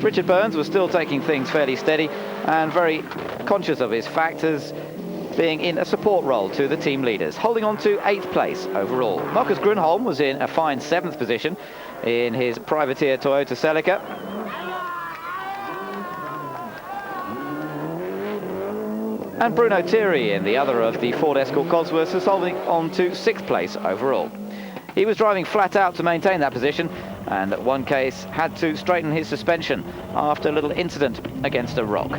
Richard Burns was still taking things fairly steady and very conscious of his factors, being in a support role to the team leaders, holding on to 8th place overall. Marcus Grunholm was in a fine 7th position in his privateer Toyota Celica. And Bruno Thierry, in the other of the Ford Escort Cosworths, was holding on to 6th place overall. He was driving flat out to maintain that position, and at one case had to straighten his suspension after a little incident against a rock.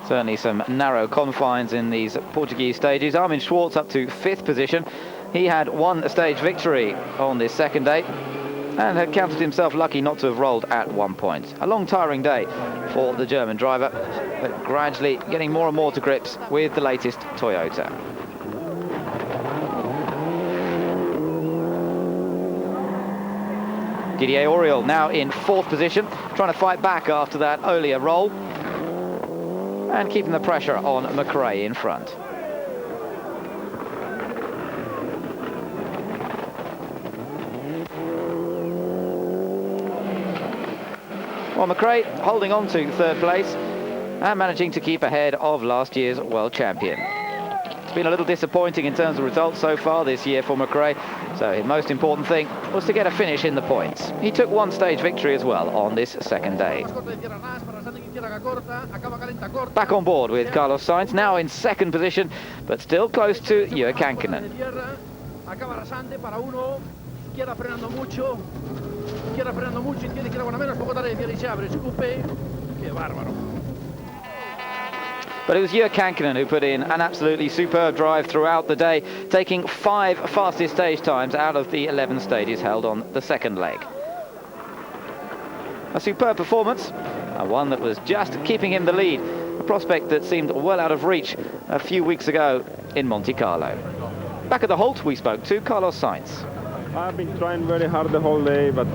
Certainly some narrow confines in these Portuguese stages. Armin Schwartz up to 5th position. He had one stage victory on this second day and had counted himself lucky not to have rolled at one point. A long, tiring day for the German driver, but gradually getting more and more to grips with the latest Toyota. Didier Auriol now in 4th position, trying to fight back after that earlier roll and keeping the pressure on McRae in front. Well, McRae holding on to 3rd place and managing to keep ahead of last year's world champion. It's been a little disappointing in terms of results so far this year for McRae, so his most important thing was to get a finish in the points. He took one stage victory as well on this second day. Back on board with Carlos Sainz, now in 2nd position, but still close to Juha Kankkunen. But it was Juha Kankkunen who put in an absolutely superb drive throughout the day, taking 5 fastest stage times out of the 11 stages held on the second leg. A superb performance, and one that was just keeping him the lead, a prospect that seemed well out of reach a few weeks ago in Monte Carlo. Back at the halt, we spoke to Carlos Sainz. I've been trying very hard the whole day, but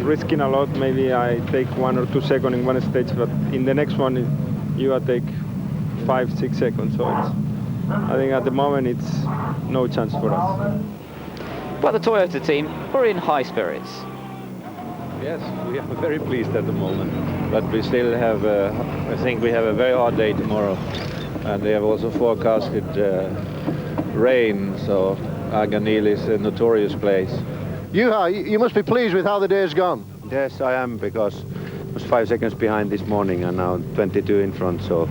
risking a lot. Maybe I take 1 or 2 seconds in one stage, but in the next one, you will take 5-6 seconds. So I think at the moment it's no chance for us. But the Toyota team were in high spirits. Yes, we are very pleased at the moment, but we still have, I think we have a very hard day tomorrow, and they have also forecasted rain, so Arganil is a notorious place. You must be pleased with how the day's gone. Yes, I am, because I was 5 seconds behind this morning and now 22 in front, so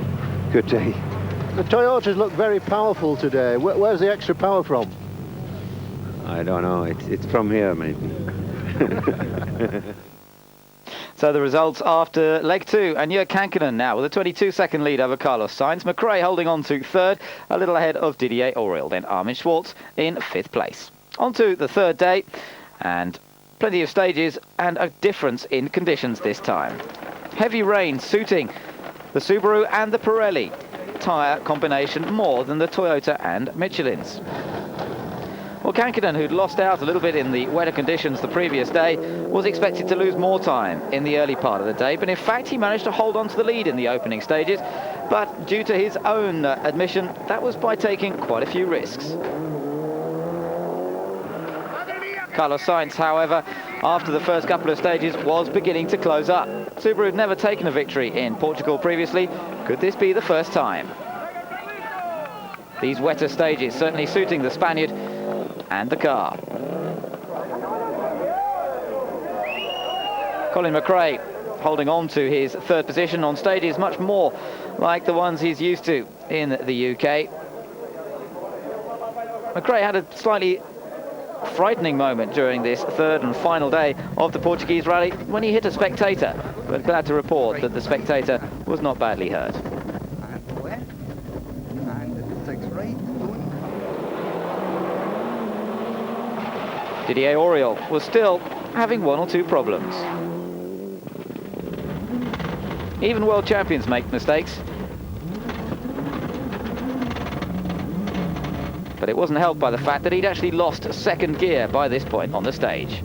good day. The Toyotas look very powerful today. Where's the extra power from? I don't know, it's from here maybe. So the results after leg 2, and Juha Kankkunen now with a 22-second lead over Carlos Sainz. McRae holding on to 3rd, a little ahead of Didier Auriol. Then Armin Schwartz in 5th place. On to the 3rd day, and plenty of stages and a difference in conditions this time. Heavy rain suiting the Subaru and the Pirelli tyre combination more than the Toyota and Michelin's. Well, Kankkunen, who'd lost out a little bit in the wetter conditions the previous day, was expected to lose more time in the early part of the day, but in fact he managed to hold on to the lead in the opening stages, but due to his own admission, that was by taking quite a few risks. Carlos Sainz, however, after the first couple of stages, was beginning to close up. Subaru had never taken a victory in Portugal previously. Could this be the first time? These wetter stages certainly suiting the Spaniard and the car. Colin McRae holding on to his 3rd position on stages much more like the ones he's used to in the UK. McRae had a slightly frightening moment during this 3rd and final day of the Portuguese rally when he hit a spectator, but glad to report that the spectator was not badly hurt. Didier Auriol was still having 1 or 2 problems. Even world champions make mistakes. But it wasn't helped by the fact that he'd actually lost 2nd gear by this point on the stage.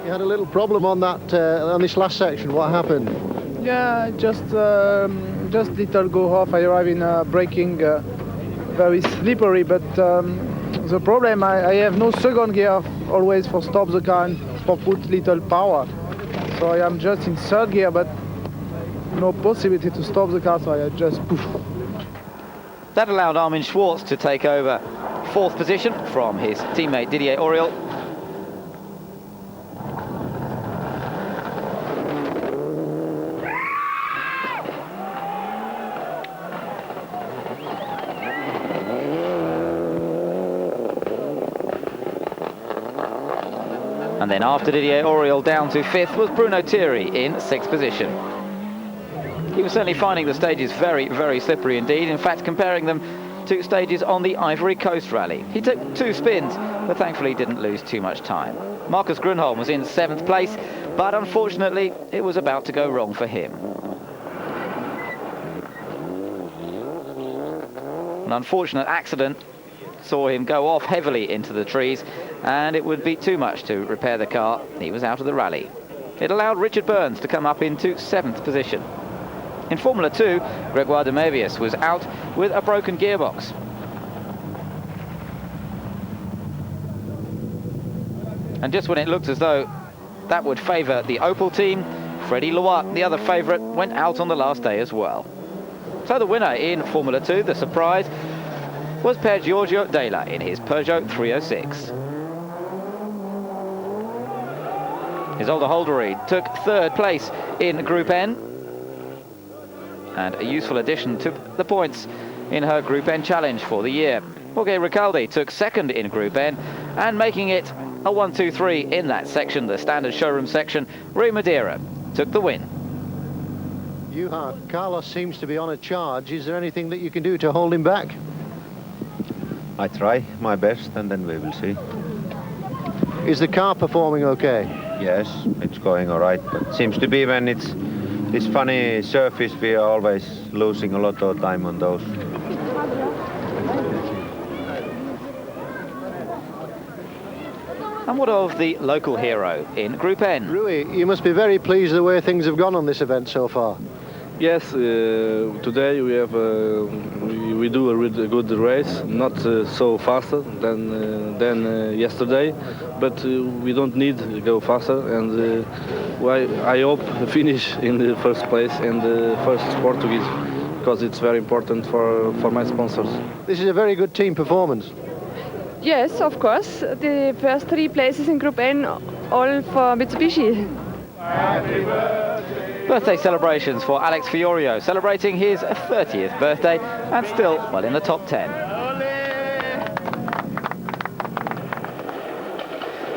You had a little problem on that on this last section. What happened? Yeah, just little go off. I arrive in braking very slippery, but the problem I have no second gear always for stop the car and for put little power. So I am just in third gear, but no possibility to stop the car, so I just poof. That allowed Armin Schwartz to take over fourth position from his teammate Didier Auriol. And then after Didier Auriol down to fifth was Bruno Thierry in sixth position. He was certainly finding the stages very, very slippery indeed. In fact, comparing them to stages on the Ivory Coast rally. He took 2 spins, but thankfully didn't lose too much time. Marcus Grunholm was in 7th place, but unfortunately it was about to go wrong for him. An unfortunate accident saw him go off heavily into the trees, and it would be too much to repair the car. He was out of the rally. It allowed Richard Burns to come up into 7th position. In Formula 2, Gregoire de Mévius was out with a broken gearbox. And just when it looked as though that would favour the Opel team, Freddie Loire, the other favourite, went out on the last day as well. So the winner in Formula 2, the surprise, was Per Giorgio Della in his Peugeot 306. Isolde Holderried took 3rd place in Group N, and a useful addition to the points in her Group N challenge for the year. Jorge Ricaldi took 2nd in Group N, and making it a 1-2-3 in that section, the standard showroom section, Rui Madeira took the win. Carlos seems to be on a charge. Is there anything that you can do to hold him back? I try my best, and then we will see. Is the car performing okay? Yes, it's going all right, but seems to be when it's this funny surface, we are always losing a lot of time on those. And what of the local hero in Group N? Rui, you must be very pleased the way things have gone on this event so far. Yes, today we have we do a really good race, not so faster than yesterday, but we don't need to go faster, and I hope finish in the first place and the first Portuguese, because it's very important for my sponsors. This is a very good team performance. Yes, of course. The first 3 places in Group N, all for Mitsubishi. Birthday celebrations for Alex Fiorio, celebrating his 30th birthday and still well in the top 10.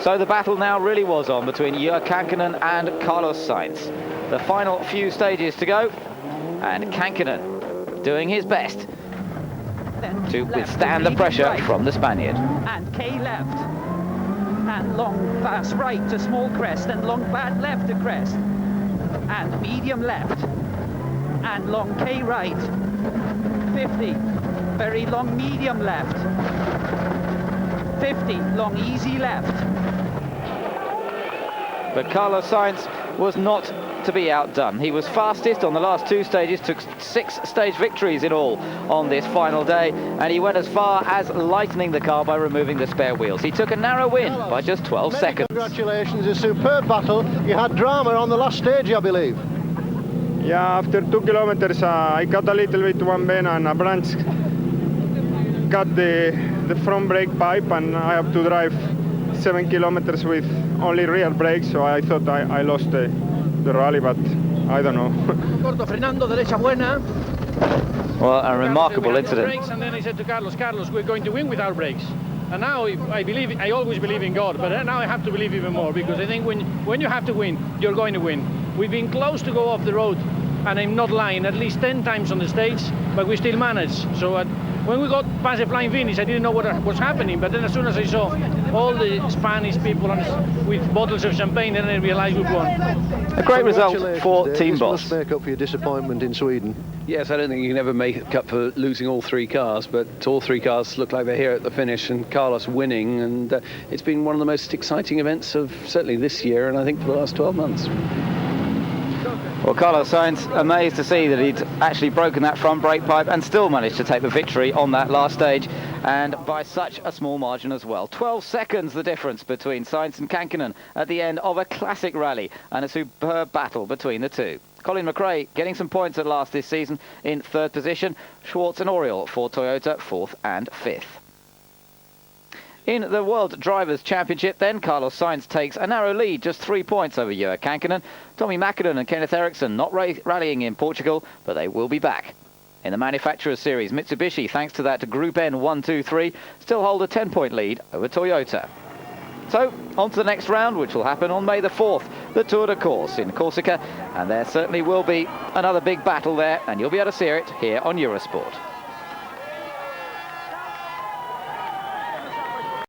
So the battle now really was on between Jürgen Kankkunen and Carlos Sainz. The final few stages to go, and Kankkunen doing his best to withstand the pressure from the Spaniard. And K left, and long fast right to small crest, and long bad left to crest, and medium left, and long K right, 50, very long medium left, 50, long easy left. But Carlos Sainz was not to be outdone. He was fastest on the last 2 stages, took 6 stage victories in all on this final day, and he went as far as lightening the car by removing the spare wheels. He took a narrow win by just 12 seconds. Congratulations, a superb battle. You had drama on the last stage, I believe. Yeah, after 2 kilometers I got a little bit one bend and a branch got the front brake pipe, and I have to drive 7 kilometers with only rear brakes, so I thought I lost the rally, but I don't know. Corto frenando, derecha buena. Well, a remarkable incident. Brakes, and then I said to Carlos, we're going to win without brakes. And now I always believe in God, but now I have to believe even more, because I think when you have to win, you're going to win. We've been close to go off the road, and I'm not lying, at least 10 times on the stage, but we still managed. So when we got past the flying finish, I didn't know what was happening, but then as soon as I saw all the Spanish people with bottles of champagne, then I realized we'd won. A great result for Team Boss. This must make up for your disappointment in Sweden. Yes, I don't think you can ever make up for losing all 3 cars, but all 3 cars look like they're here at the finish, and Carlos winning, and it's been one of the most exciting events of certainly this year, and I think for the last 12 months. Well, Carlos Sainz, amazed to see that he'd actually broken that front brake pipe and still managed to take the victory on that last stage, and by such a small margin as well. 12 seconds the difference between Sainz and Kankkunen at the end of a classic rally, and a superb battle between the two. Colin McRae getting some points at last this season in 3rd position. Schwartz and Oriol for Toyota 4th and 5th. In the World Drivers' Championship, then, Carlos Sainz takes a narrow lead, just 3 points over Juha Kankkunen. Tommy Mäkinen and Kenneth Eriksson not rallying in Portugal, but they will be back. In the Manufacturers Series, Mitsubishi, thanks to that Group N 1-2-3, still hold a 10-point lead over Toyota. So, on to the next round, which will happen on May the 4th, the Tour de Corse in Corsica, and there certainly will be another big battle there, and you'll be able to see it here on Eurosport.